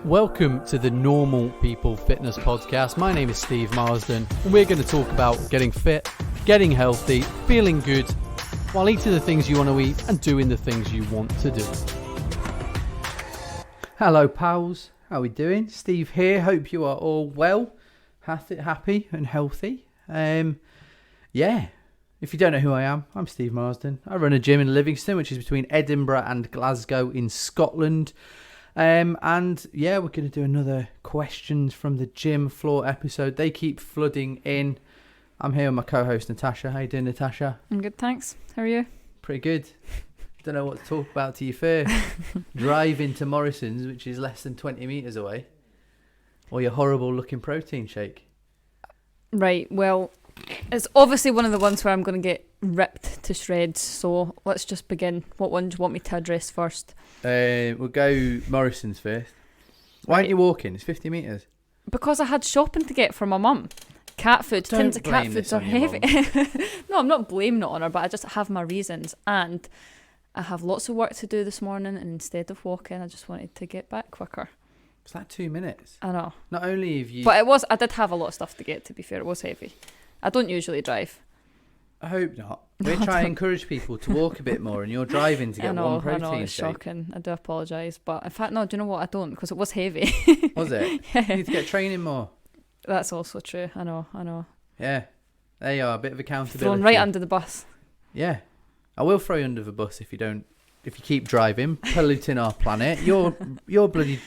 Welcome to the Normal People Fitness Podcast. My name is Steve Marsden, and we're going to talk about getting fit, getting healthy, feeling good, while eating the things you want to eat and doing the things you want to do. Hello, pals. How are we doing? Steve here. Hope you are all well, happy and healthy. If you don't know who I am, I'm Steve Marsden. I run a gym in Livingston, which is between Edinburgh and Glasgow in Scotland. We're going to do another questions from the gym floor episode. They keep flooding in. I'm here with my co-host Natasha. How you doing, Natasha? I'm good, thanks. How are you? Pretty good. Don't know what to talk about to you first. Drive into Morrison's, which is less than 20 metres away, or your horrible looking protein shake. Right, well, it's obviously one of the ones where I'm going to get ripped to shreds, so let's just begin. What one do you want me to address first? We'll go Morrison's first. Why aren't you walking? It's 50 metres. Because I had shopping to get for my mum. Cat food, tins of cat foods are heavy. No, I'm not blaming it on her, but I just have my reasons. And I have lots of work to do this morning, and instead of walking, I just wanted to get back quicker. It's like 2 minutes. I know. Not only have you... But I did have a lot of stuff to get, to be fair. It was heavy. I don't usually drive. I hope not. We're trying to encourage people to walk a bit more, and you're driving to get one protein shake. I know, it's shocking. I do apologise. But in fact, no, do you know what? I don't, because it was heavy. Was it? Yeah. You need to get training more. That's also true. I know. Yeah. There you are, a bit of accountability. Thrown right under the bus. Yeah. I will throw you under the bus if you keep driving, polluting our planet. Your bloody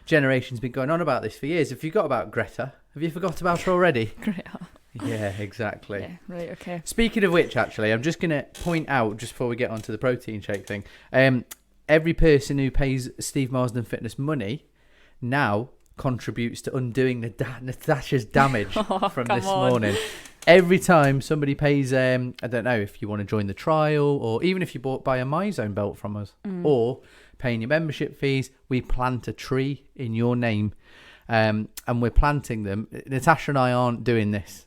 generation's been going on about this for years. Have you got about Greta? Have you forgot about her already? Greta. Yeah, exactly. Yeah, right, okay. Speaking of which, actually, I'm just going to point out, just before we get onto the protein shake thing, every person who pays Steve Marsden Fitness money now contributes to undoing Natasha's damage from this morning. Every time somebody pays, I don't know if you want to join the trial, or even if you buy a MyZone belt from us, or paying your membership fees, we plant a tree in your name. And we're planting them. Natasha and I aren't doing this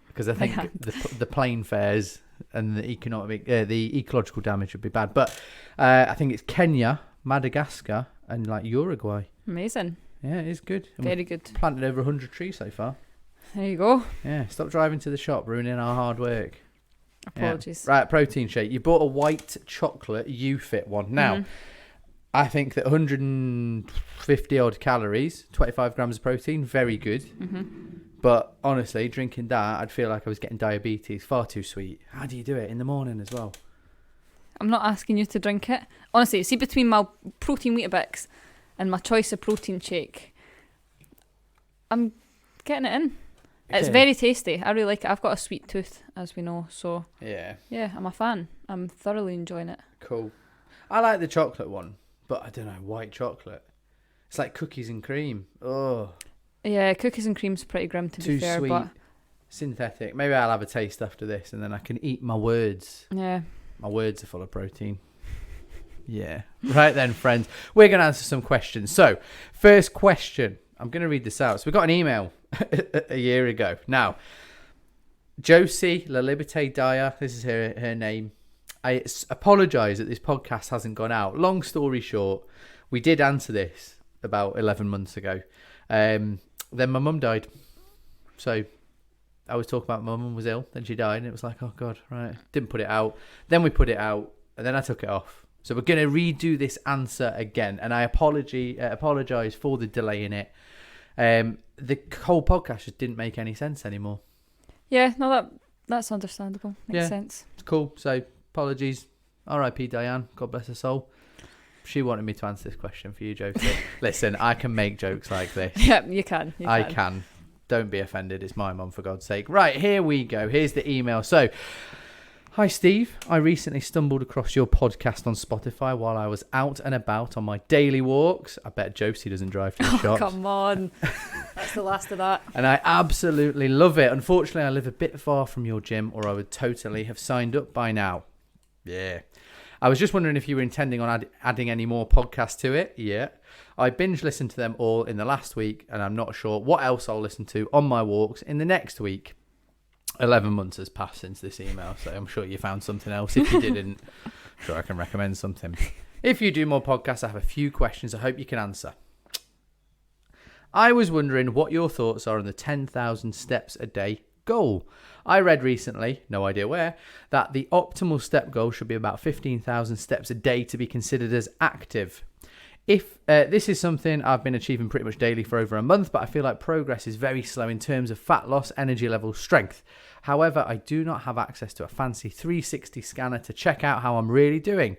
because I think the plane fares and the ecological damage would be bad. But I think it's Kenya, Madagascar, and like Uruguay. Amazing. Yeah, it is good. And very good. Planted over 100 trees so far. There you go. Yeah, stop driving to the shop, ruining our hard work. Apologies. Yeah. Right, protein shake. You bought a white chocolate UFit one. Now, I think that 150 odd calories, 25 grams of protein, very good. Mm-hmm. But honestly, drinking that, I'd feel like I was getting diabetes. Far too sweet. How do you do it in the morning as well? I'm not asking you to drink it. Honestly, see, between my protein Weetabix and my choice of protein shake, I'm getting it in. Okay. It's very tasty. I really like it. I've got a sweet tooth, as we know. So yeah, I'm a fan. I'm thoroughly enjoying it. Cool. I like the chocolate one. But I don't know, white chocolate. It's like cookies and cream. Oh. Yeah, cookies and cream's pretty grim to be fair. Too sweet. But synthetic. Maybe I'll have a taste after this and then I can eat my words. Yeah. My words are full of protein. Yeah. Right then, friends. We're going to answer some questions. So, first question. I'm going to read this out. So, we got an email a year ago. Now, Josie La Liberté Dyer, this is her name. I apologise that this podcast hasn't gone out. Long story short, we did answer this about 11 months ago. Then my mum died. So I was talking about my mum was ill. Then she died. And it was like, oh, God, right. Didn't put it out. Then we put it out. And then I took it off. So we're going to redo this answer again. And I apologise for the delay in it. The whole podcast just didn't make any sense anymore. Yeah, no, that's understandable. Makes sense. It's cool. So... apologies. R.I.P. Diane. God bless her soul. She wanted me to answer this question for you, Josie. Listen, I can make jokes like this. Yeah, you can. I can. Don't be offended. It's my mum, for God's sake. Right, here we go. Here's the email. So, hi, Steve. I recently stumbled across your podcast on Spotify while I was out and about on my daily walks. I bet Josie doesn't drive to the shops. Come on. That's the last of that. And I absolutely love it. Unfortunately, I live a bit far from your gym, or I would totally have signed up by now. Yeah. I was just wondering if you were intending on adding any more podcasts to it. Yeah. I binge listened to them all in the last week, and I'm not sure what else I'll listen to on my walks in the next week. 11 months has passed since this email, so I'm sure you found something else. If you didn't, I'm sure I can recommend something. If you do more podcasts, I have a few questions I hope you can answer. I was wondering what your thoughts are on the 10,000 steps a day goal. I read recently, no idea where, that the optimal step goal should be about 15,000 steps a day to be considered as active. If this is something I've been achieving pretty much daily for over a month, but I feel like progress is very slow in terms of fat loss, energy level, strength. However, I do not have access to a fancy 360 scanner to check out how I'm really doing.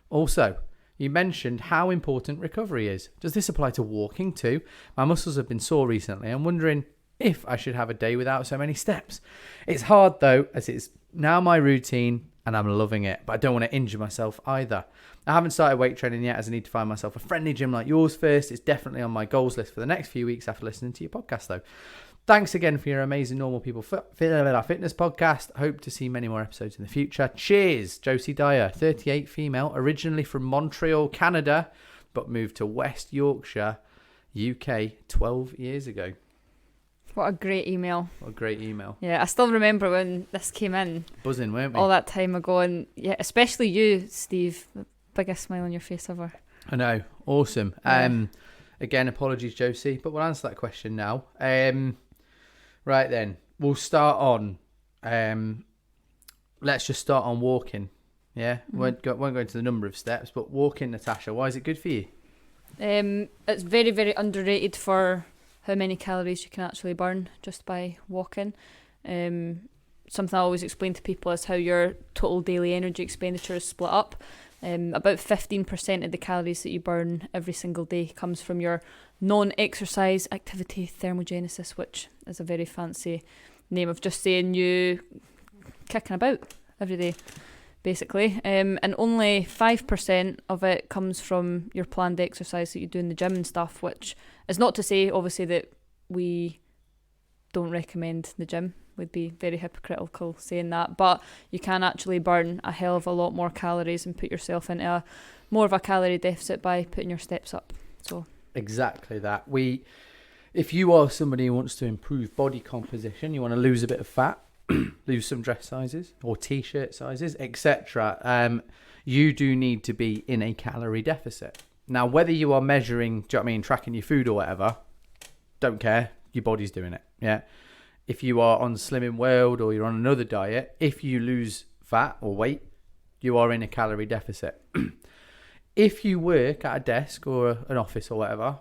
Also, you mentioned how important recovery is. Does this apply to walking too? My muscles have been sore recently. I'm wondering if I should have a day without so many steps. It's hard though, as it's now my routine and I'm loving it, but I don't want to injure myself either. I haven't started weight training yet, as I need to find myself a friendly gym like yours first. It's definitely on my goals list for the next few weeks after listening to your podcast though. Thanks again for your amazing Normal People Fitness podcast. Hope to see many more episodes in the future. Cheers, Josie Dyer, 38 female, originally from Montreal, Canada, but moved to West Yorkshire, UK 12 years ago. What a great email. What a great email. Yeah, I still remember when this came in. Buzzing, weren't we? All that time ago. And yeah, especially you, Steve. The biggest smile on your face ever. I know. Awesome. Yeah. Again, apologies, Josie, but we'll answer that question now. Right then, we'll start on, let's just start on walking. Yeah, won't go into the number of steps, but walking, Natasha, why is it good for you? It's very, very underrated for how many calories you can actually burn just by walking. Something I always explain to people is how your total daily energy expenditure is split up. About 15% of the calories that you burn every single day comes from your non-exercise activity thermogenesis, which is a very fancy name of just saying you kicking about every day, basically. And only 5% of it comes from your planned exercise that you do in the gym and stuff, which is not to say, obviously, that we don't recommend the gym. We'd be very hypocritical saying that, but you can actually burn a hell of a lot more calories and put yourself into more of a calorie deficit by putting your steps up. So exactly that. If you are somebody who wants to improve body composition, you want to lose a bit of fat, lose some dress sizes or t-shirt sizes, etc., you do need to be in a calorie deficit. Now, whether you are measuring, do you know what I mean, tracking your food or whatever, don't care. Your body's doing it. Yeah. If you are on Slimming World or you're on another diet, if you lose fat or weight, you are in a calorie deficit. If you work at a desk or an office or whatever,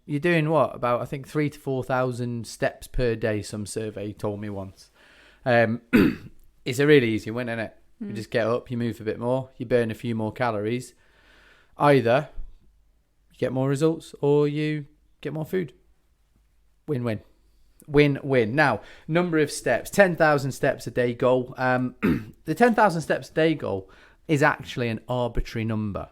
you're doing what? About, I think, 3,000 to 4,000 steps per day, some survey told me once. It's a really easy win, isn't it? You just get up, you move a bit more, you burn a few more calories. Either you get more results or you get more food. Win-win. Win-win. Now, number of steps, 10,000 steps a day goal. The 10,000 steps a day goal is actually an arbitrary number.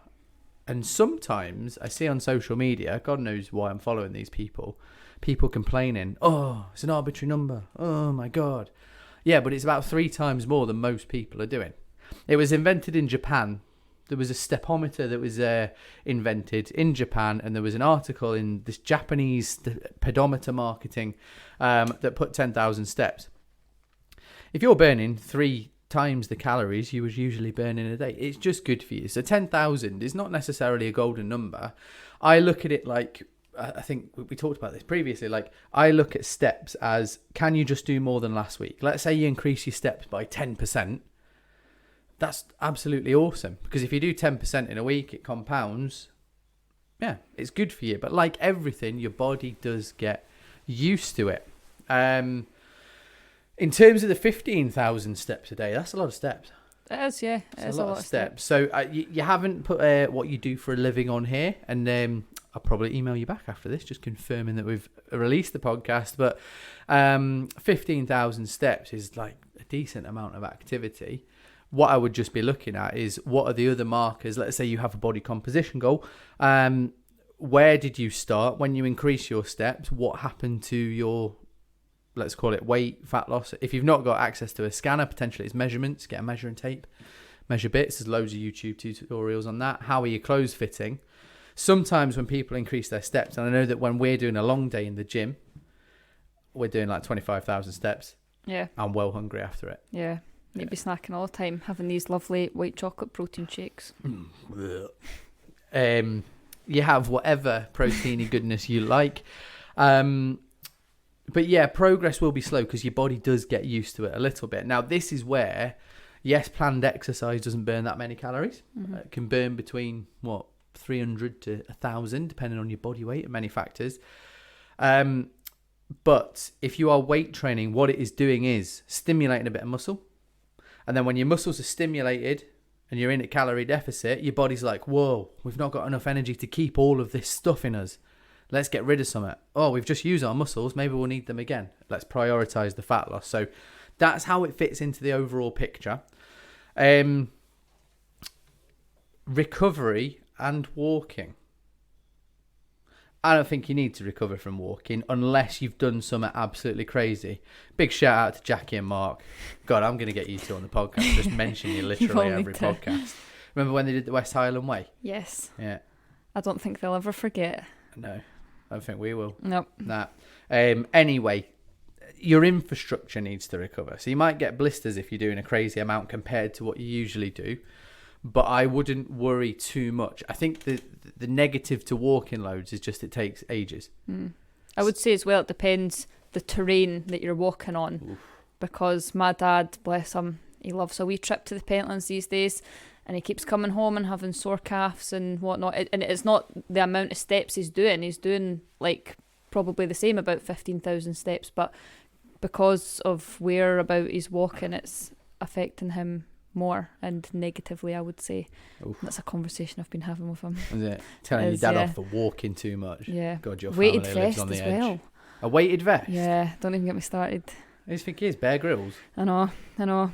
And sometimes I see on social media, God knows why I'm following these people complaining, oh, it's an arbitrary number. Oh, my God. Yeah, but it's about 3 times more than most people are doing. It was invented in Japan. There was a stepometer that was invented in Japan, and there was an article in this Japanese pedometer marketing that put 10,000 steps. If you're burning 3 times the calories you was usually burning a day, it's just good for you. So 10,000 is not necessarily a golden number. I look at it like, I think we talked about this previously, like I look at steps as, can you just do more than last week? Let's say you increase your steps by 10%. That's absolutely awesome, because if you do 10% in a week, it compounds. Yeah, it's good for you. But like everything, your body does get used to it. In terms of the 15,000 steps a day, that's a lot of steps. it is, yeah. It's a lot of steps. So you haven't put what you do for a living on here, and I'll probably email you back after this, just confirming that we've released the podcast. But 15,000 steps is like a decent amount of activity. What I would just be looking at is, what are the other markers? Let's say you have a body composition goal. Where did you start? When you increase your steps, what happened to your, let's call it weight, fat loss? If you've not got access to a scanner, potentially it's measurements. Get a measuring tape, measure bits. There's loads of YouTube tutorials on that. How are your clothes fitting? Sometimes when people increase their steps, and I know that when we're doing a long day in the gym, we're doing like 25,000 steps. Yeah. I'm well hungry after it. Yeah. You'd be snacking all the you have whatever proteiny goodness you like. But yeah, progress will be slow because your body does get used to it a little bit. Now, this is where, yes, planned exercise doesn't burn that many calories. It can burn between, 300 to 1,000, depending on your body weight and many factors. But if you are weight training, what it is doing is stimulating a bit of muscle. And then when your muscles are stimulated and you're in a calorie deficit, your body's like, whoa, we've not got enough energy to keep all of this stuff in us. Let's get rid of some of it. Oh, we've just used our muscles. Maybe we'll need them again. Let's prioritize the fat loss. So that's how it fits into the overall picture. Recovery and walking. I don't think you need to recover from walking unless you've done something absolutely crazy. Big shout out to Jackie and Mark. God, I'm going to get you two on the podcast. Just mention you literally every podcast. Remember when they did the West Highland Way? Yes. Yeah. I don't think they'll ever forget. No, I don't think we will. Nope. Nah. Anyway, your infrastructure needs to recover. So you might get blisters if you're doing a crazy amount compared to what you usually do. But I wouldn't worry too much. I think the negative to walking loads is just it takes ages. I would say as well, it depends the terrain that you're walking on. Oof. Because my dad, bless him, he loves a wee trip to the Pentlands these days, and he keeps coming home and having sore calves and whatnot. And it's not the amount of steps he's doing. He's doing like probably the same, about 15,000 steps. But because of where about he's walking, it's affecting him more and negatively, I would say. Oof. That's a conversation I've been having with him. Is it? Telling your dad off for walking too much? Yeah. God, your family lives on the edge. Well. A weighted vest? Yeah, don't even get me started. I just think he is Bear Grylls. I know.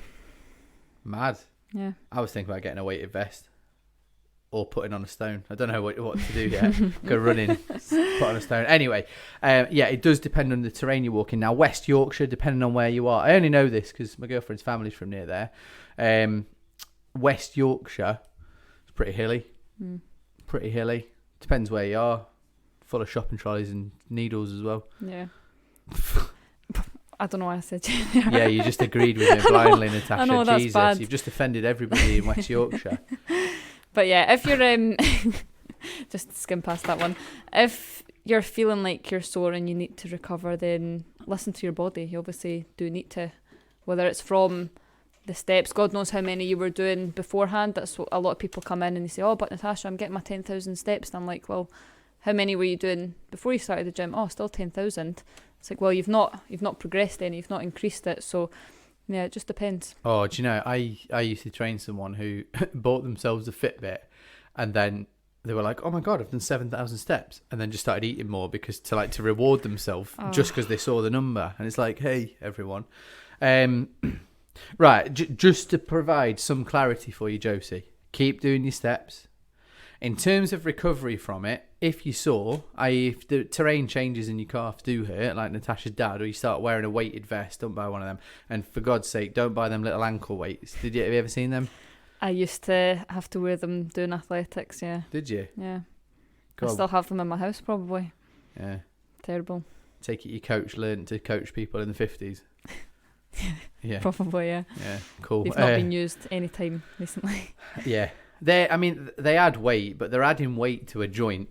Mad. Yeah. I was thinking about getting a weighted vest or putting on a stone. I don't know what to do yet. Go running, put on a stone. Anyway, yeah, it does depend on the terrain you're walking. Now, West Yorkshire, depending on where you are. I only know this because my girlfriend's family's from near there. West Yorkshire is pretty hilly. Pretty hilly. Depends where you are. Full of shopping trolleys and needles as well. Yeah. I don't know why I said yeah, you just agreed with me blindly, Natasha. I know, that's Jesus, bad. You've just offended everybody in West Yorkshire. But yeah, if you're just skim past that one. If you're feeling like you're sore and you need to recover, then listen to your body. You obviously do need to, whether it's from the steps, God knows how many you were doing beforehand. That's what a lot of people come in and they say, oh, but Natasha, I'm getting my 10,000 steps. And I'm like, well, how many were you doing before you started the gym? Oh, still 10,000. It's like, well, you've not progressed any, you've not increased it. So yeah, it just depends. Oh, do you know, I used to train someone who bought themselves a Fitbit and then they were like, oh my God, I've done 7,000 steps, and then just started eating more because to reward themselves just because they saw the number. And it's like, hey, everyone. Right, just to provide some clarity for you, Josie, keep doing your steps. In terms of recovery from it, if you saw, i.e. if the terrain changes and your calves do hurt, like Natasha's dad, or you start wearing a weighted vest, don't buy one of them. And for God's sake, don't buy them little ankle weights. Have you ever seen them? I used to have to wear them doing athletics, yeah. Did you? Yeah. God. I still have them in my house, probably. Yeah. Terrible. Take it your coach learned to coach people in the 50s. Yeah. Probably, yeah. Yeah, cool. They've not been used any time recently. Yeah. They add weight, but they're adding weight to a joint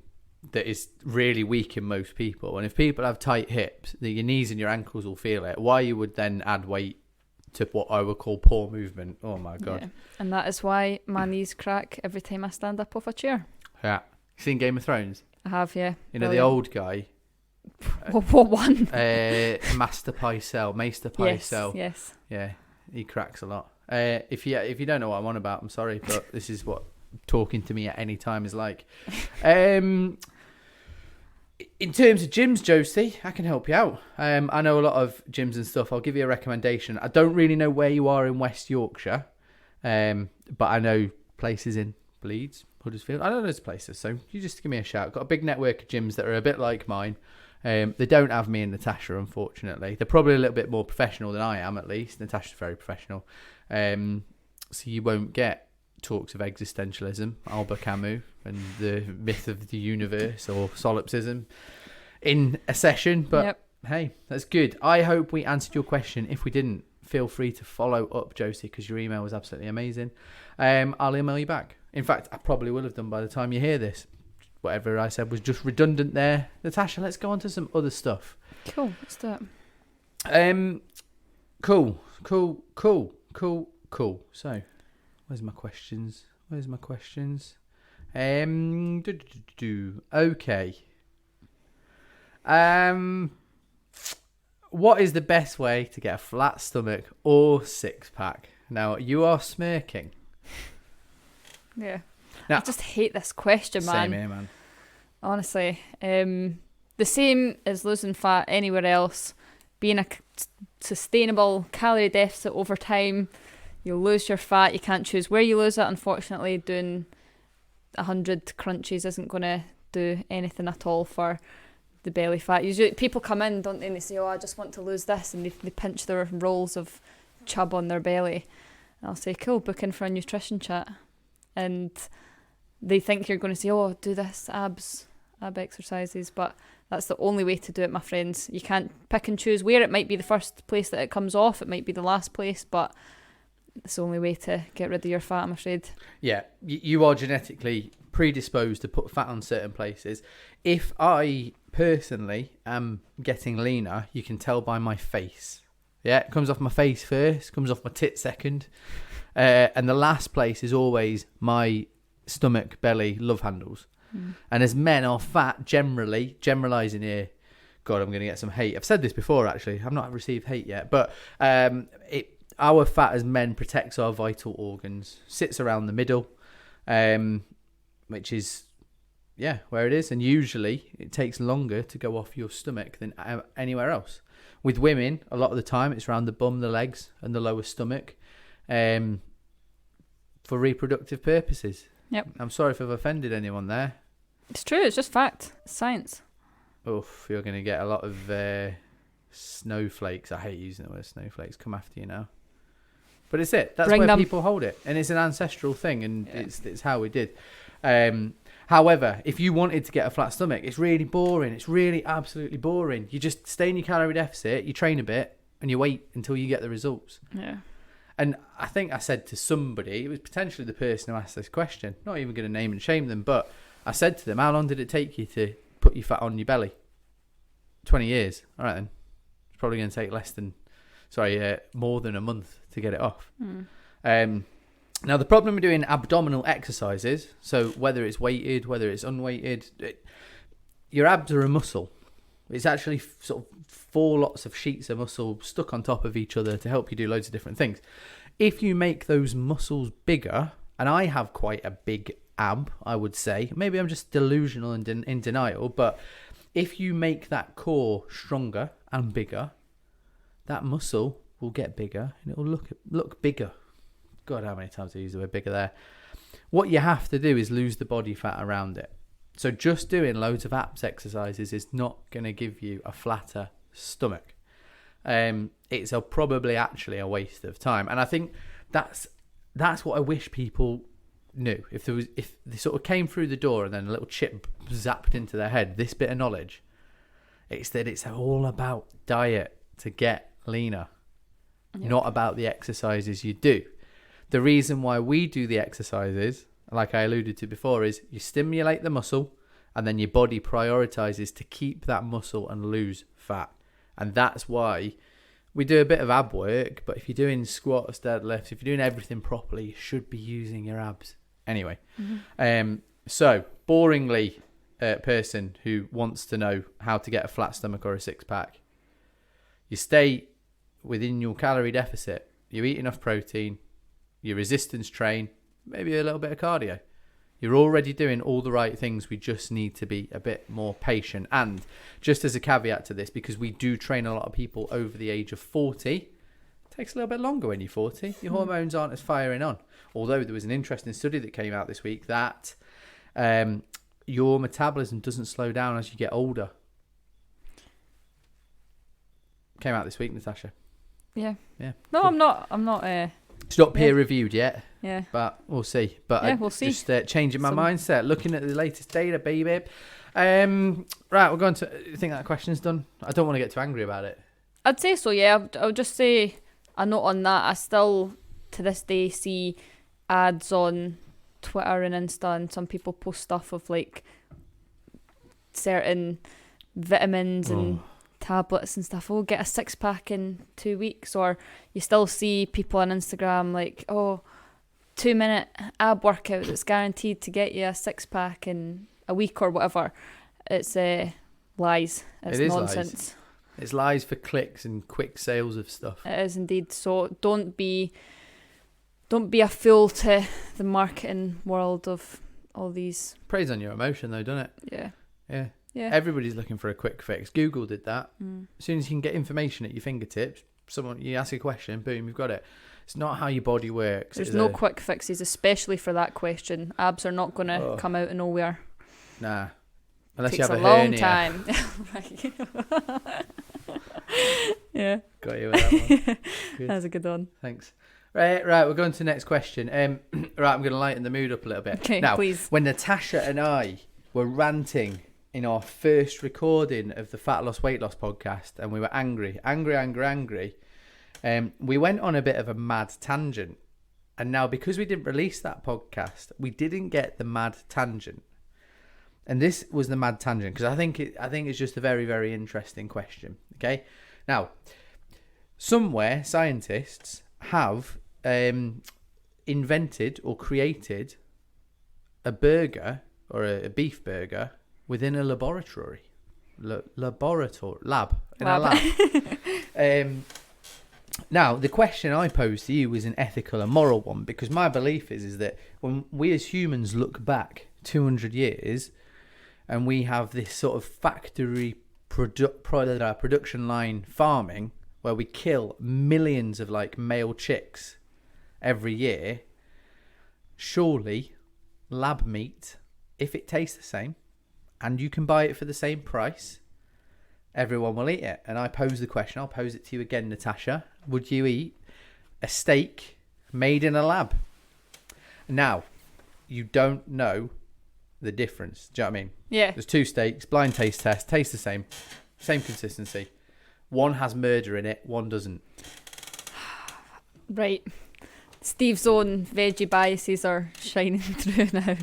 that is really weak in most people. And if people have tight hips, your knees and your ankles will feel it. Why you would then add weight to what I would call poor movement? Oh my God. Yeah. And that is why my knees crack every time I stand up off a chair. Yeah. You seen Game of Thrones? I have, yeah. You know, the old guy? What one? Maester Pycelle. Yes. Yeah, he cracks a lot. If you don't know what I'm on about, I'm sorry, but this is what talking to me at any time is like. In terms of gyms, Josie, I can help you out. I know a lot of gyms and stuff. I'll give you a recommendation. I don't really know where you are in West Yorkshire, but I know places in Leeds, Huddersfield. I know those places, so you just give me a shout. Got a big network of gyms that are a bit like mine. They don't have me and Natasha, unfortunately. They're probably a little bit more professional than I am, at least. Natasha's very professional. So you won't get talks of existentialism, Albert Camus, and the myth of the universe or solipsism in a session. But Hey, that's good. I hope we answered your question. If we didn't, feel free to follow up, Josie, because your email was absolutely amazing. I'll email you back. In fact, I probably will have done by the time you hear this. whatever I said was just redundant there. Natasha, let's go on to some other stuff. Cool, let's do it. Cool. So, where's my questions? Okay. What is the best way to get a flat stomach or six pack? Now, you are smirking. Yeah. Now, I just hate this question, man. Same here, man. Honestly. The same as losing fat anywhere else. Being a sustainable calorie deficit over time, you'll lose your fat. You can't choose where you lose it. Unfortunately, doing 100 crunches isn't going to do anything at all for the belly fat. Usually people come in, don't they, and they say, oh, I just want to lose this, and they pinch their rolls of chub on their belly. And I'll say, cool, book in for a nutrition chat. And they think you're going to say, oh, do this ab exercises, but that's the only way to do it, my friends. You can't pick and choose where. It might be the first place that it comes off, it might be the last place, but it's the only way to get rid of your fat, I'm afraid. Yeah, you are genetically predisposed to put fat on certain places. If I personally am getting leaner, you can tell by my face. Yeah, it comes off my face first, comes off my tit second, and the last place is always my stomach, belly, love handles. And as men are fat, generalising here, God, I'm going to get some hate. I've said this before, actually. I've not received hate yet, but our fat as men protects our vital organs, sits around the middle, which is, yeah, where it is. And usually it takes longer to go off your stomach than anywhere else. With women, a lot of the time, it's around the bum, the legs, and the lower stomach for reproductive purposes. Yep. I'm sorry if I've offended anyone there. It's true, it's just fact. It's science. Oof, you're going to get a lot of snowflakes. I hate using the word snowflakes. Come after you now. But it's it. That's where people hold it. And it's an ancestral thing, and it's how we did. However, if you wanted to get a flat stomach, it's really boring. It's really absolutely boring. You just stay in your calorie deficit, you train a bit, and you wait until you get the results. Yeah. And I think I said to somebody, it was potentially the person who asked this question, not even going to name and shame them, but I said to them, how long did it take you to put your fat on your belly? 20 years. All right, then. It's probably going to take more than a month to get it off. Now, the problem with doing abdominal exercises, so whether it's weighted, whether it's unweighted, your abs are a muscle. It's actually sort of 4 lots of sheets of muscle stuck on top of each other to help you do loads of different things. If you make those muscles bigger, and I have quite a big ab, I would say, maybe I'm just delusional and in denial, but if you make that core stronger and bigger, that muscle will get bigger and it will look bigger. God, how many times I use the word bigger there. What you have to do is lose the body fat around it. So just doing loads of abs exercises is not going to give you a flatter stomach. It's probably actually a waste of time. And I think that's what I wish people knew. If they sort of came through the door and then a little chip zapped into their head, this bit of knowledge, it's that it's all about diet to get leaner, not about the exercises you do. The reason why we do the exercises, like I alluded to before, is you stimulate the muscle and then your body prioritizes to keep that muscle and lose fat. And that's why we do a bit of ab work, but if you're doing squats, deadlifts, if you're doing everything properly, you should be using your abs. Anyway, so boringly, person who wants to know how to get a flat stomach or a six pack, you stay within your calorie deficit, you eat enough protein, you resistance train, maybe a little bit of cardio. You're already doing all the right things. We just need to be a bit more patient. And just as a caveat to this, because we do train a lot of people over the age of 40, it takes a little bit longer when you're 40. Your hormones aren't as firing on. Although there was an interesting study that came out this week that your metabolism doesn't slow down as you get older. Came out this week, Natasha. Yeah. Yeah. No, cool. I'm not. It's not peer reviewed yet. Yeah. But we'll see. But we'll see. Just changing my mindset, looking at the latest data, baby. Right, we're going to. I think that question's done. I don't want to get too angry about it. I'd say so. Yeah. I would just say a note on that. I still, to this day, see ads on Twitter and Insta, and some people post stuff of like certain vitamins and tablets and stuff. Oh, get a 6-pack in 2 weeks. Or you still see people on Instagram like, 2-minute ab workout that's guaranteed to get you a 6-pack in a week or whatever. It's lies. It's nonsense. Lies. It's lies for clicks and quick sales of stuff. It is indeed. So don't be a fool to the marketing world of all these. Preys on your emotion though, doesn't it? Yeah. Yeah. Yeah. Everybody's looking for a quick fix. Google did that. As soon as you can get information at your fingertips, you ask a question, boom, you've got it. It's not how your body works. There's no quick fixes, especially for that question. Abs are not going to come out of nowhere. Nah. Unless Takes you have a a long hernia. time. Yeah. Got you with that one. Good. That's a good one. Thanks. Right, we're going to the next question. Right, I'm going to lighten the mood up a little bit. Okay, now, please. When Natasha and I were ranting in our first recording of the Fat Loss Weight Loss podcast, and we were angry, we went on a bit of a mad tangent. And now, because we didn't release that podcast, we didn't get the mad tangent. And this was the mad tangent, because I think it's just a very, very interesting question. Okay? Now, somewhere scientists have invented or created a burger or a beef burger within a laboratory. Lab. In a lab. Now, the question I pose to you is an ethical and moral one, because my belief is that when we as humans look back 200 years and we have this sort of factory production line farming where we kill millions of like male chicks every year, surely lab meat, if it tastes the same and you can buy it for the same price, everyone will eat it. And I pose the question, I'll pose it to you again, Natasha. Would you eat a steak made in a lab? Now, you don't know the difference. Do you know what I mean? Yeah. There's 2 steaks, blind taste test, taste the same consistency. One has murder in it, one doesn't. Right. Steve's own veggie biases are shining through now.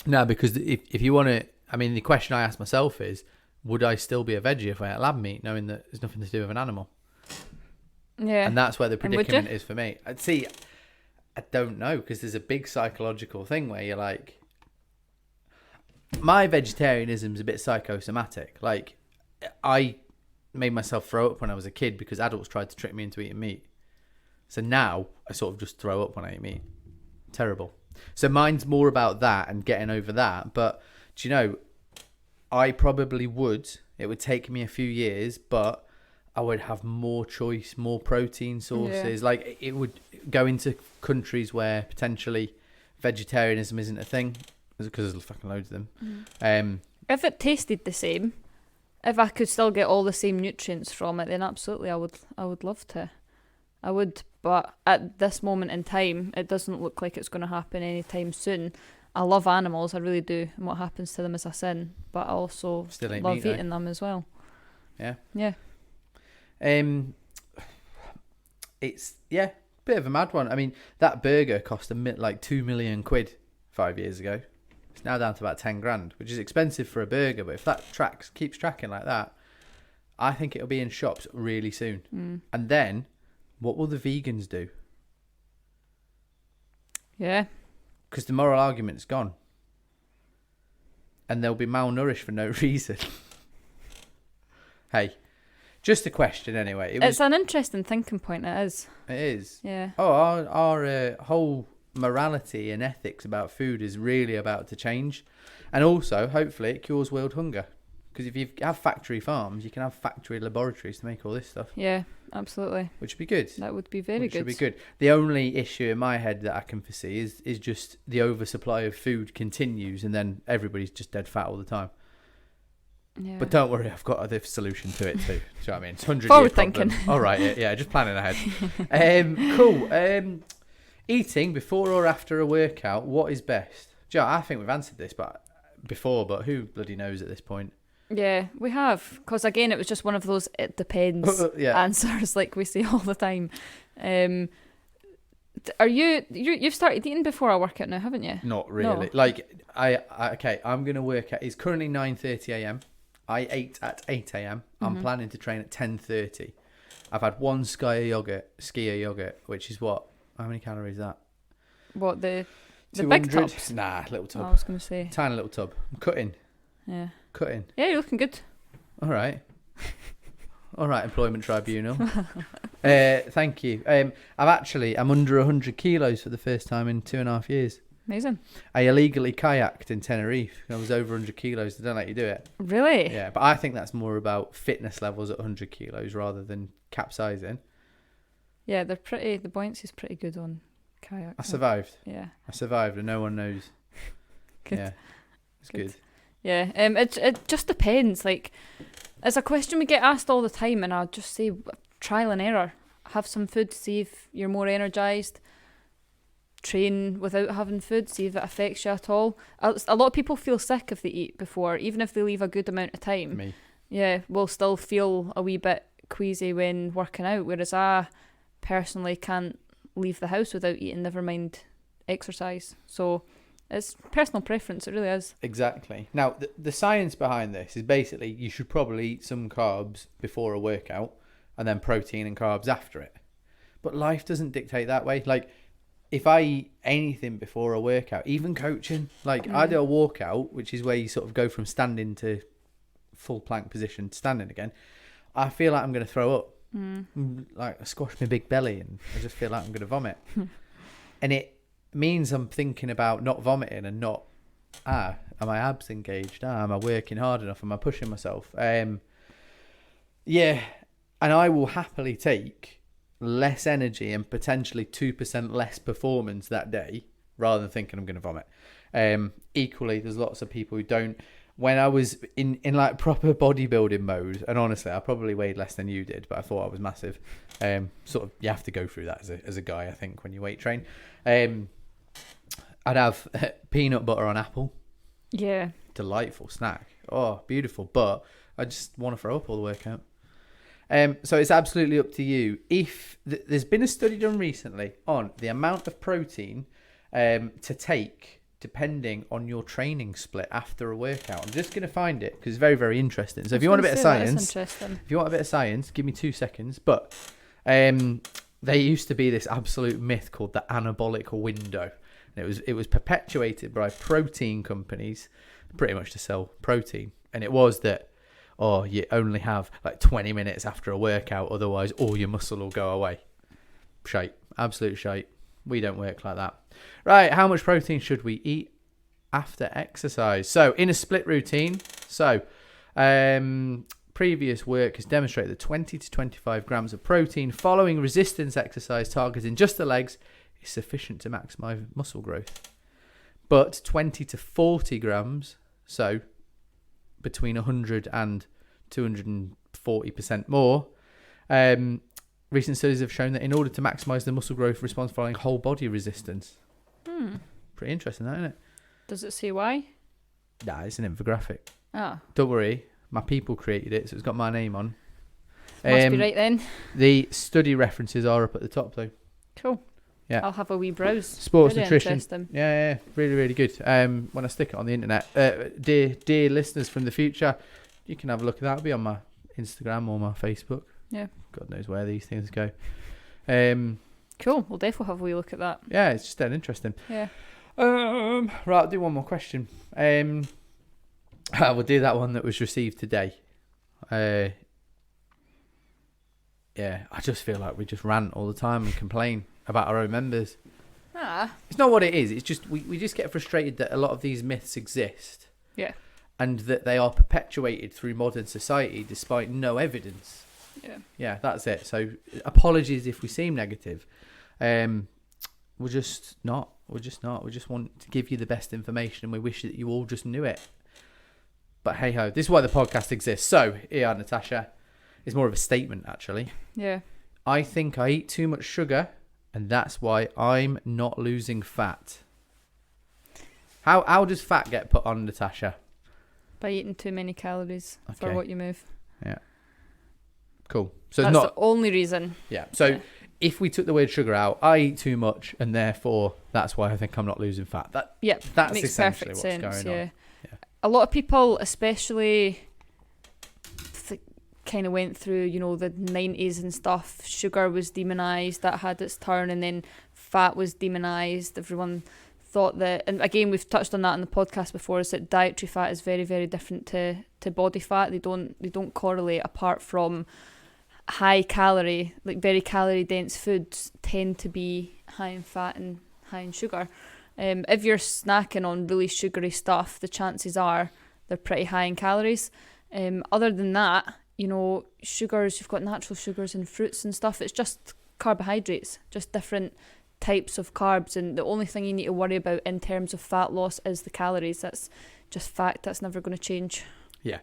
No, because if you want to, I mean, the question I ask myself is, would I still be a veggie if I ate lab meat, knowing that there's nothing to do with an animal? Yeah. And that's where the predicament is for me. I don't know, because there's a big psychological thing where you're like, my vegetarianism's a bit psychosomatic. Like, I made myself throw up when I was a kid because adults tried to trick me into eating meat. So now I sort of just throw up when I eat meat. Terrible. So mine's more about that and getting over that. But do you know, I probably would. It would take me a few years, but I would have more choice, more protein sources. Yeah. Like, it would go into countries where potentially vegetarianism isn't a thing, because there's fucking loads of them. If it tasted the same, if I could still get all the same nutrients from it, then absolutely I would love to. I would, but at this moment in time, it doesn't look like it's going to happen anytime soon. I love animals, I really do, and what happens to them is a sin, but I also love eating them as well. Yeah. Yeah. It's, bit of a mad one. I mean, that burger cost like 2 million quid 5 years ago. It's now down to about 10 grand, which is expensive for a burger, but if that keeps tracking like that, I think it'll be in shops really soon. And then, what will the vegans do? Yeah. Because the moral argument's gone. And they'll be malnourished for no reason. Hey, just a question anyway. It's an interesting thinking point, it is. It is. Yeah. Oh, our whole morality and ethics about food is really about to change. And also, hopefully, it cures world hunger. Because if you have factory farms, you can have factory laboratories to make all this stuff. Yeah, absolutely. Which would be good. That would be very good. Which would be good. The only issue in my head that I can foresee is just the oversupply of food continues, and then everybody's just dead fat all the time. Yeah. But don't worry, I've got a different solution to it too. Do you know what I mean? It's 100 Forward year problem. thinking. All right, yeah, just planning ahead. Cool. Eating before or after a workout, what is best? Do you know, I think we've answered this before, but who bloody knows at this point? Yeah, we have. Because again, it was just one of those it depends answers like we say all the time. Are you've started eating before a workout now, haven't you? Not really. No. Like, I'm going to work out. It's currently 9:30 a.m. I ate at 8 a.m. I'm Mhm. planning to train at 10:30. I've had one skier yogurt, which is what? How many calories is that? What, the big 200? tubs? Nah, little I tub. was going to say. Tiny little tub. I'm cutting. Yeah. Cutting. Yeah, you're looking good. All right. All right, Employment Tribunal. Thank you. I'm under 100 kilos for the first time in 2.5 years. Amazing. I illegally kayaked in Tenerife. I was over 100 kilos. They don't let you do it. Really? Yeah, but I think that's more about fitness levels at 100 kilos rather than capsizing. Yeah, the buoyancy's pretty good on kayak. I survived. Yeah. I survived and no one knows. Good. Yeah, it's good. Yeah, it just depends. Like, it's a question we get asked all the time, and I'll just say trial and error. Have some food, see if you're more energised. Train without having food, see if it affects you at all. A lot of people feel sick if they eat before, even if they leave a good amount of time. Me. Yeah, will still feel a wee bit queasy when working out, whereas I personally can't leave the house without eating, never mind exercise. So it's personal preference, it really is. Exactly. Now, the science behind this is basically you should probably eat some carbs before a workout and then protein and carbs after it. But life doesn't dictate that way. Like, if I eat anything before a workout, even coaching, like I do a walkout, which is where you sort of go from standing to full plank position to standing again, I feel like I'm going to throw up. Like, I squash my big belly and I just feel like I'm going to vomit. And it means I'm thinking about not vomiting and not, are my abs engaged? Am I working hard enough? Am I pushing myself? Yeah. And I will happily take less energy and potentially 2% less performance that day rather than thinking I'm going to vomit. Equally, there's lots of people who don't. When I was in like proper bodybuilding mode, and honestly, I probably weighed less than you did, but I thought I was massive. Sort of, you have to go through that as a guy, I think, when you weight train. I'd have peanut butter on apple. Yeah. Delightful snack. Oh, beautiful. But I just want to throw up all the workout. So it's absolutely up to you. If there's been a study done recently on the amount of protein to take depending on your training split after a workout. I'm just going to find it because it's very, very interesting. So if you want a bit of science, give me 2 seconds. But there used to be this absolute myth called the anabolic window. And it was perpetuated by protein companies pretty much to sell protein. And it was that, oh, you only have like 20 minutes after a workout, otherwise all your muscle will go away. Shite. Absolute shite. We don't work like that. Right, how much protein should we eat after exercise? So, in a split routine, previous work has demonstrated that 20 to 25 grams of protein following resistance exercise targeting just the legs is sufficient to maximize muscle growth. But 20 to 40 grams, so between 100 and 240% more, recent studies have shown that in order to maximize the muscle growth response following whole body resistance. Pretty interesting, that, isn't it? Does it say why? Nah, it's an infographic. Ah. Don't worry, my people created it, so it's got my name on. Must be right then. The study references are up at the top, though. Cool. Yeah. I'll have a wee browse. Sports Very nutrition. interesting. Yeah, really, really good. When I stick it on the internet, dear listeners from the future, you can have a look at that. It'll be on my Instagram or my Facebook. Yeah. God knows where these things go. Cool. We'll definitely have a wee look at that. Yeah, it's just dead interesting. Yeah. Right, I'll do one more question. I will do that one that was received today. Yeah, I just feel like we just rant all the time and complain about our own members. It's not what it is. It's just we just get frustrated that a lot of these myths exist. Yeah. And that they are perpetuated through modern society despite no evidence. Yeah, that's it. So apologies if we seem negative. We're just not. We just want to give you the best information and we wish that you all just knew it. But hey ho, this is why the podcast exists. So, here, Natasha, it's more of a statement actually. Yeah. I think I eat too much sugar and that's why I'm not losing fat. How does fat get put on, Natasha? By eating too many calories for Okay. what you move. Yeah. Cool. So That's it's not the only reason. Yeah. So if we took the word sugar out, I eat too much and therefore that's why I think I'm not losing fat. Yeah. That's makes essentially perfect what's sense. going Yeah. on. Yeah. A lot of people, especially kind of went through, you know, the 90s and stuff. Sugar was demonised, that had its turn, and then fat was demonised. Everyone thought that, and again, we've touched on that in the podcast before, is that dietary fat is very, very different to body fat. They don't correlate, apart from high calorie, like very calorie dense foods tend to be high in fat and high in sugar. If you're snacking on really sugary stuff, the chances are they're pretty high in calories. Other than that, you know, sugars, you've got natural sugars in fruits and stuff. It's just carbohydrates, just different types of carbs. And the only thing you need to worry about in terms of fat loss is the calories. That's just fact. That's never going to change. Yeah.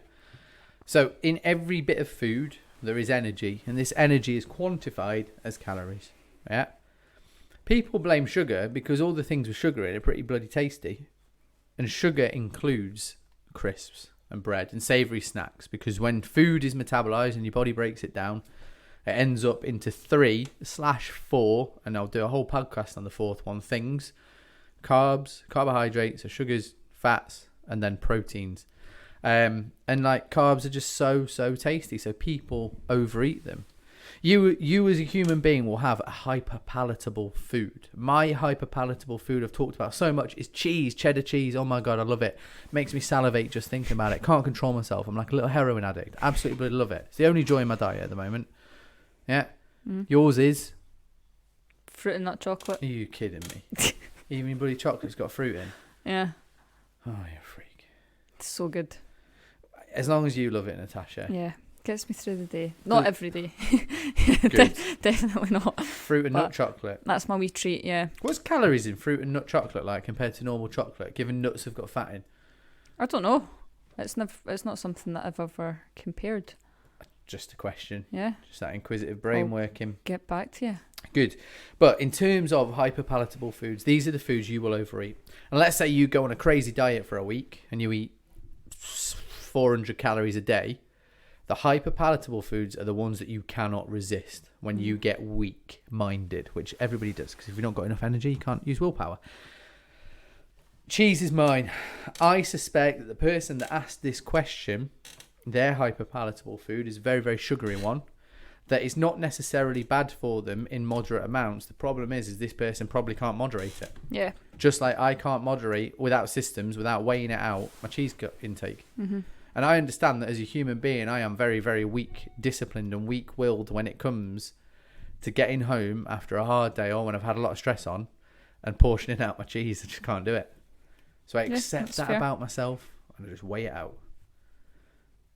So in every bit of food, there is energy, and this energy is quantified as calories. Yeah. People blame sugar because all the things with sugar in are pretty bloody tasty. And sugar includes crisps and bread and savoury snacks, because when food is metabolised and your body breaks it down, it ends up into 3/4, and I'll do a whole podcast on the fourth one, things: carbs, carbohydrates, so sugars, fats, and then proteins. And like carbs are just so tasty, so people overeat them. You as a human being will have a hyperpalatable food. My hyperpalatable food I've talked about so much is cheese, cheddar cheese. Oh my God, I love it. Makes me salivate just thinking about it. Can't control myself. I'm like a little heroin addict. Absolutely bloody love it. It's the only joy in my diet at the moment. Yeah. Yours is? Fruit and nut chocolate. Are you kidding me? Even your bloody chocolate's got fruit in. Yeah. Oh, you're a freak. It's so good. As long as you love it, Natasha. Yeah. Gets me through the day. Not every day. Definitely not. Fruit and nut chocolate. That's my wee treat, yeah. What's calories in fruit and nut chocolate like compared to normal chocolate, given nuts have got fat in? I don't know. It's not something that I've ever compared. Just a question. Yeah. Just that inquisitive brain working. Get back to you. Good. But in terms of hyperpalatable foods, these are the foods you will overeat. And let's say you go on a crazy diet for a week and you eat 400 calories a day. The hyperpalatable foods are the ones that you cannot resist when you get weak-minded, which everybody does, because if you've not got enough energy, you can't use willpower. Cheese is mine. I suspect that the person that asked this question, their hyperpalatable food is a very, very sugary one that is not necessarily bad for them in moderate amounts. The problem is this person probably can't moderate it. Yeah. Just like I can't moderate without systems, without weighing it out, my cheese intake. Mm-hmm. And I understand that as a human being, I am very, very weak, disciplined and weak-willed when it comes to getting home after a hard day or when I've had a lot of stress on and portioning out my cheese. I just can't do it. So I accept that about myself and I just weigh it out.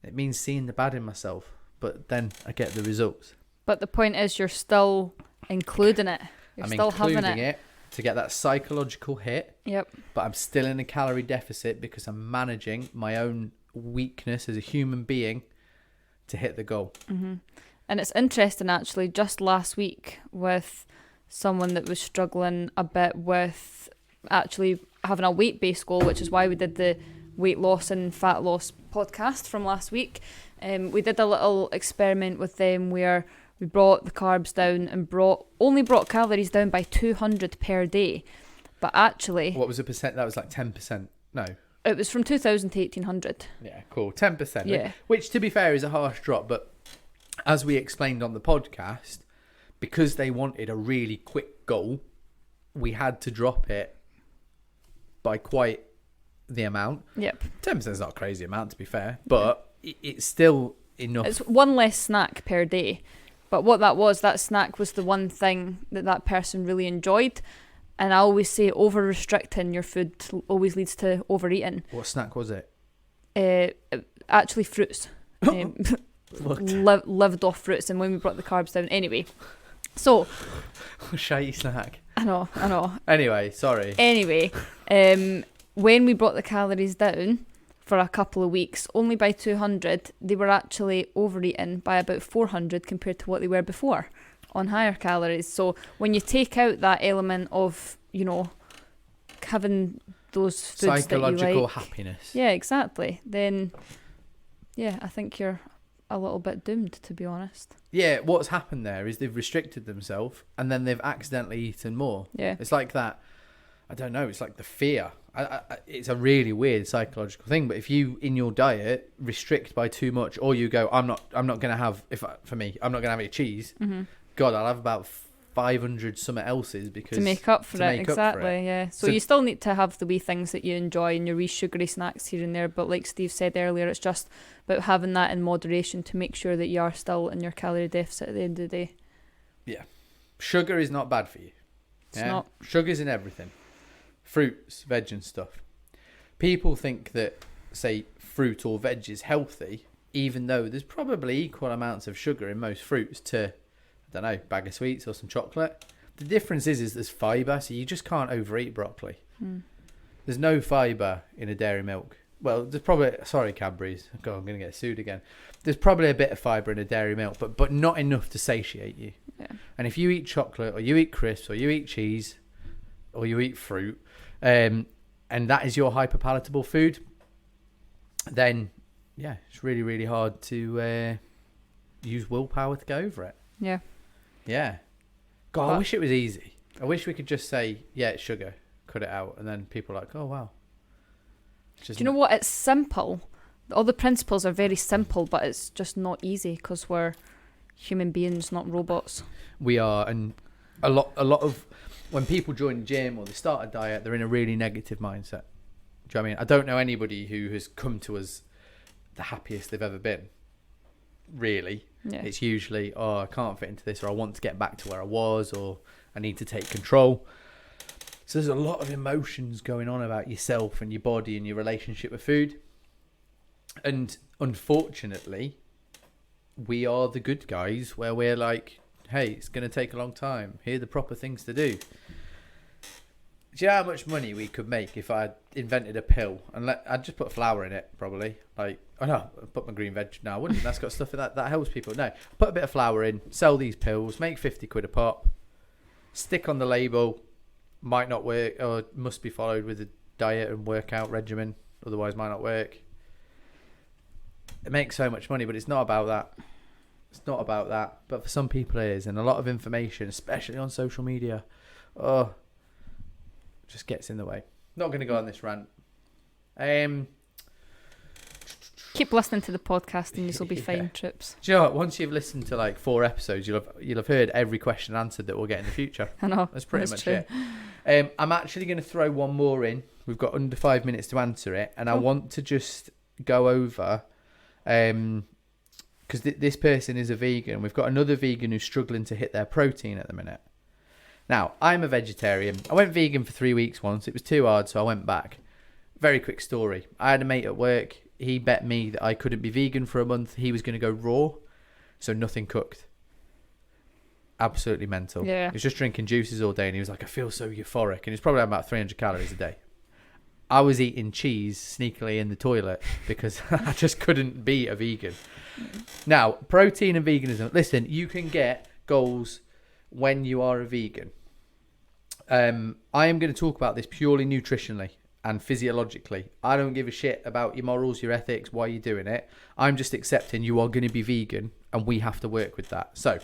It means seeing the bad in myself, but then I get the results. But the point is you're still including it. You're I'm still including having it to get that psychological hit. Yep. But I'm still in a calorie deficit because I'm managing my own weakness as a human being to hit the goal. Mm-hmm. And it's interesting, actually, just last week with someone that was struggling a bit with actually having a weight-based goal, which is why we did the weight loss and fat loss podcast from last week. We did a little experiment with them where we brought the carbs down and only brought calories down by 200 per day. But actually... What was the percent? That was like 10%. No. It was from 2,000 to 1,800. Yeah, cool. 10%. Yeah. Which, to be fair, is a harsh drop. But as we explained on the podcast, because they wanted a really quick goal, we had to drop it by quite the amount. Yep. 10% is not a crazy amount, to be fair. But it's still enough. It's one less snack per day. But what that snack was the one thing that person really enjoyed. And I always say over-restricting your food always leads to overeating. What snack was it? Actually, fruits. Lived off fruits, and when we brought the carbs down. Anyway, so... Shitey snack. I know. Anyway, sorry. Anyway, when we brought the calories down for a couple of weeks, only by 200, they were actually overeating by about 400 compared to what they were before. On higher calories. So when you take out that element of, having those foods psychological that you like, happiness. Yeah, exactly. Then, yeah, I think you're a little bit doomed, to be honest. Yeah, what's happened there is they've restricted themselves and then they've accidentally eaten more. Yeah. It's like that. I don't know. It's like the fear it's a really weird psychological thing. But if you in your diet restrict by too much, or you go, I'm not going to have I'm not going to have any cheese. Mm-hmm. God, I'll have about 500 something else's because To make up for it, make up exactly, for it. yeah. So So- you still need to have the wee things that you enjoy and your wee sugary snacks here and there. But like Steve said earlier, it's just about having that in moderation to make sure that you are still in your calorie deficit at the end of the day. Sugar is not bad for you. It's not. Sugar's in everything. Fruits, veg and stuff. People think that, say, fruit or veg is healthy, even though there's probably equal amounts of sugar in most fruits to, I don't know, bag of sweets or some chocolate. The difference is there's fibre, so you just can't overeat broccoli. There's no fibre in a dairy milk. Well, there's probably, sorry Cadbury's, God, I'm going to get sued again. There's probably a bit of fibre in a dairy milk, but not enough to satiate you. Yeah. And if you eat chocolate, or you eat crisps, or you eat cheese, or you eat fruit, and that is your hyperpalatable food, then yeah, it's really, really hard to use willpower to go over it. Yeah. Yeah. God, I wish it was easy. I wish we could just say, yeah, it's sugar, cut it out, and then people are like, oh wow. Do you know what? It's simple. All the principles are very simple, but it's just not easy because we're human beings, not robots. We are, and a lot of when people join the gym or they start a diet, they're in a really negative mindset. Do you know what I mean? I don't know anybody who has come to us the happiest they've ever been. Really, Yeah. it's usually, oh, I can't fit into this, or I want to get back to where I was, or I need to take control. So there's a lot of emotions going on about yourself and your body and your relationship with food. And unfortunately, we are the good guys where we're like, hey, it's going to take a long time. Here are the proper things to do. Do you know how much money we could make if I invented a pill and I'd just put flour in it, probably. Like, oh no, I'd put my green veg. No, I wouldn't. That's got stuff in that helps people. No, put a bit of flour in, sell these pills, make 50 quid a pop, stick on the label, might not work or must be followed with a diet and workout regimen, otherwise might not work. It makes so much money, but it's not about that. It's not about that. But for some people it is, and a lot of information, especially on social media, just gets in the way. Not going to go on this rant. Keep listening to the podcast and you'll be Yeah. fine, Trips. Do you know what? Once you've listened to like 4 episodes, you'll have heard every question answered that we'll get in the future. I know. That's pretty much true. it. I'm actually going to throw one more in. We've got under 5 minutes to answer it, and I want to just go over, because this person is a vegan. We've got another vegan who's struggling to hit their protein at the minute. Now, I'm a vegetarian. I went vegan for 3 weeks once. It was too hard, so I went back. Very quick story. I had a mate at work. He bet me that I couldn't be vegan for a month. He was going to go raw, so nothing cooked. Absolutely mental. Yeah. He was just drinking juices all day, and he was like, I feel so euphoric. And he's probably had about 300 calories a day. I was eating cheese sneakily in the toilet because I just couldn't be a vegan. Now, protein and veganism. Listen, you can get goals when you are a vegan. I am going to talk about this purely nutritionally and physiologically. I don't give a shit about your morals, your ethics, why you're doing it. I'm just accepting you are going to be vegan and we have to work with that. So,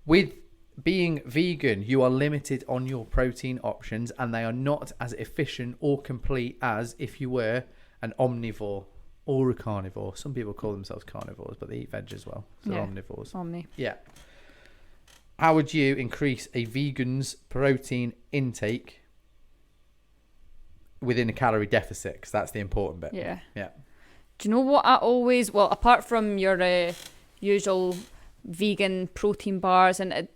with being vegan, you are limited on your protein options and they are not as efficient or complete as if you were an omnivore or a carnivore. Some people call themselves carnivores, but they eat veg as well. So they're omnivores. Omni. Yeah. How would you increase a vegan's protein intake within a calorie deficit? Because that's the important bit. Yeah. Yeah. Do you know what I always... Well, apart from your usual vegan protein bars, and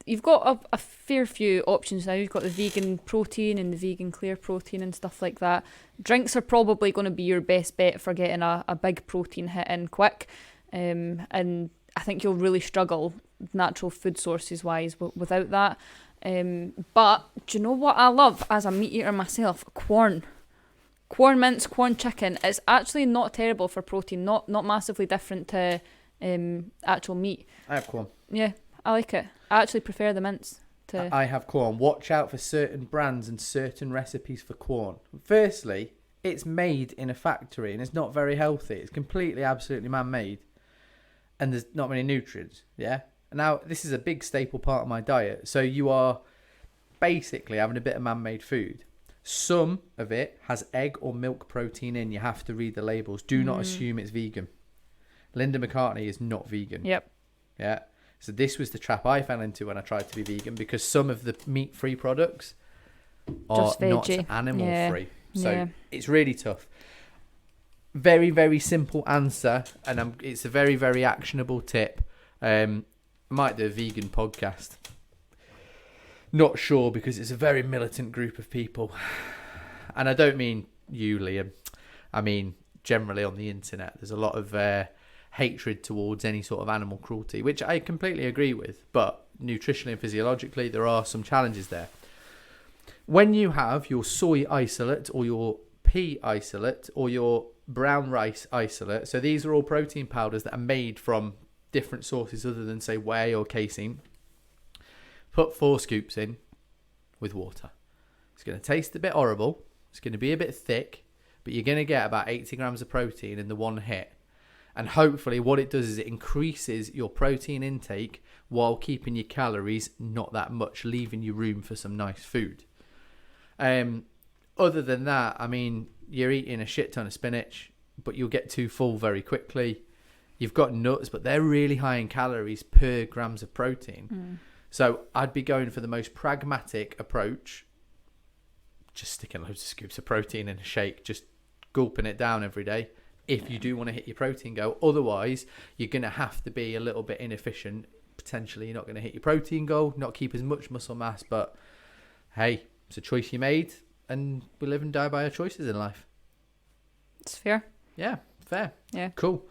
you've got a fair few options now. You've got the vegan protein and the vegan clear protein and stuff like that. Drinks are probably going to be your best bet for getting a big protein hit in quick. And I think you'll really struggle natural food sources wise without that. But do you know what I love as a meat eater myself? Corn mince, corn chicken. It's actually not terrible for protein, not massively different to actual meat. I have corn. Yeah, I like it. I actually prefer the mince to... I have corn. Watch out for certain brands and certain recipes for corn. Firstly, it's made in a factory and it's not very healthy. It's completely, absolutely man-made. And there's not many nutrients, yeah? Now, this is a big staple part of my diet. So you are basically having a bit of man-made food. Some of it has egg or milk protein in. You have to read the labels. Do not assume it's vegan. Linda McCartney is not vegan. Yep. Yeah. So this was the trap I fell into when I tried to be vegan, because some of the meat-free products are Just not veggie. animal-free. So Yeah. it's really tough. Very, very simple answer, and it's a very, very actionable tip. I might do a vegan podcast. Not sure, because it's a very militant group of people. And I don't mean you, Liam. I mean generally on the internet. There's a lot of hatred towards any sort of animal cruelty, which I completely agree with. But nutritionally and physiologically, there are some challenges there. When you have your soy isolate or your pea isolate or your brown rice isolate, so these are all protein powders that are made from different sources other than, say, whey or casein. Put 4 scoops in with water. It's going to taste a bit horrible. It's going to be a bit thick, but you're going to get about 80 grams of protein in the one hit. And hopefully what it does is it increases your protein intake while keeping your calories not that much, leaving you room for some nice food. Other than that, I mean, you're eating a shit ton of spinach, but you'll get too full very quickly. You've got nuts, but they're really high in calories per grams of protein. So I'd be going for the most pragmatic approach, just sticking loads of scoops of protein in a shake, just gulping it down every day if you do want to hit your protein goal. Otherwise, you're going to have to be a little bit inefficient. Potentially, you're not going to hit your protein goal, not keep as much muscle mass, but hey, it's a choice you made, and we live and die by our choices in life. It's fair. Yeah, fair. Yeah. Cool.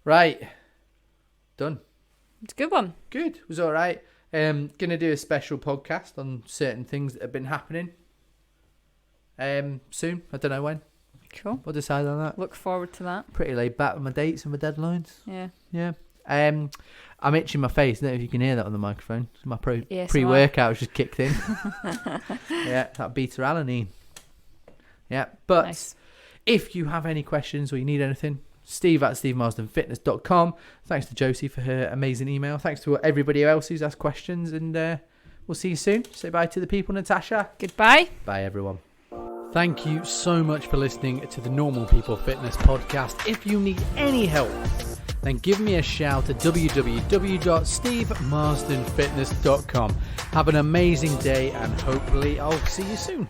Right. Done. It's a good one. Good. It was all right. Gonna do a special podcast on certain things that have been happening. Soon. I don't know when. Cool. We'll decide on that. Look forward to that. Pretty laid back with my dates and my deadlines. Yeah. Yeah. I'm itching my face. I don't know if you can hear that on the microphone. My Yes, pre-workout just kicked in. Yeah, that beta alanine. Yeah, but Nice. if you have any questions or you need anything, steve@stevemarsdenfitness.com. Thanks to Josie for her amazing email. Thanks to everybody else who's asked questions, and we'll see you soon. Say bye to the people, Natasha. Goodbye. Bye, everyone. Thank you so much for listening to the Normal People Fitness podcast. If you need any help, then give me a shout at www.stevemarsdenfitness.com. Have an amazing day, and hopefully I'll see you soon.